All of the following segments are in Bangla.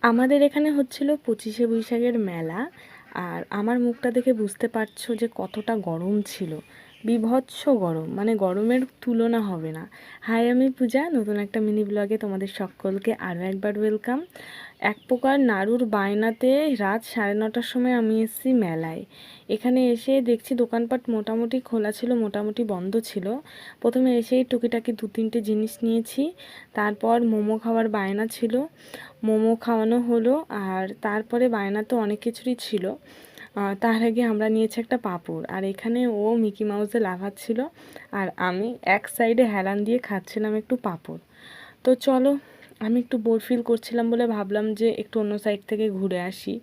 আমাদের এখানে হচ্ছিল 25শে বৈশাখের মেলা। আর আমার মুখটা দেখে বুঝতে পারছো যে কতটা গরম ছিল, বীভৎস গরম, মানে গরমের তুলনা হবে না। হাই, আমি পূজা, নতুন একটা মিনি ব্লগে তোমাদের সকলকে আরও একবার ওয়েলকাম। এক প্রকার নাড়ুর বায়নাতে রাত 9:30টার সময় আমি এসেছি মেলায়। এখানে এসে দেখছি দোকানপাট মোটামুটি খোলা ছিল, মোটামুটি বন্ধ ছিল। প্রথমে এসেই টুকিটাকি 2-3টে জিনিস নিয়েছি। তারপর মোমো খাওয়ার বায়না ছিল, মোমো খাওয়ানো হলো। আর তারপরে বায়না তো অনেক কিছুরই ছিল। তার আগে আমরা নিয়েছি একটা পাঁপড়, আর এখানে ও মিকি মাউসে লাফাচ্ছিল আর আমি এক সাইডে হেলান দিয়ে খাচ্ছিলাম একটু পাঁপড়। তো চলো, আমি একটু বোর ফিল করছিলাম বলে ভাবলাম যে একটু অন্য সাইড থেকে ঘুরে আসি।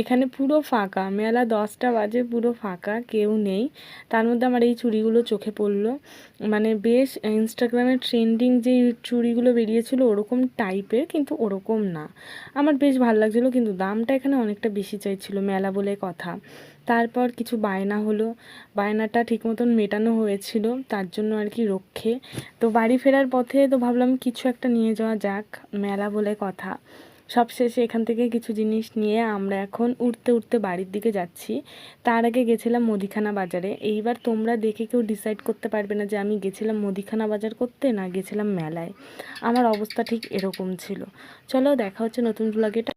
এখানে পুরো ফাঁকা, মেলা 10টা বাজে, পুরো ফাঁকা, কেউ নেই। তার মধ্যে আমার এই চুড়িগুলো চোখে পড়লো, মানে বেশ ইনস্টাগ্রামে ট্রেন্ডিং যেই চুড়িগুলো বেরিয়েছিল ওরকম টাইপের, কিন্তু ওরকম না। আমার বেশ ভালো লাগছিলো, কিন্তু দামটা এখানে অনেকটা বেশি চাইছিল, মেলা বলে কথা। তারপর কিছু বায়না হলো, বায়নাটা ঠিক মতন মেটানো হয়েছিল, তার জন্য আর কি রক্ষে। তো বাড়ি ফেরার পথে তো ভাবলাম কিছু একটা নিয়ে যাওয়া যাক, মেলা বলে কথা। সবশেষে এখান থেকে কিছু জিনিস নিয়ে আমরা এখন উঠতে উঠতে বাড়ির দিকে যাচ্ছি। তার আগে গেছিলাম মুদিখানা বাজারে। এইবার তোমরা দেখে কেউ ডিসাইড করতে পারবে না যে আমি গেছিলাম মুদিখানা বাজার করতে না গেছিলাম মেলায়। আমার অবস্থা ঠিক এরকম ছিল। চলো, দেখা হচ্ছে নতুন ব্লগে।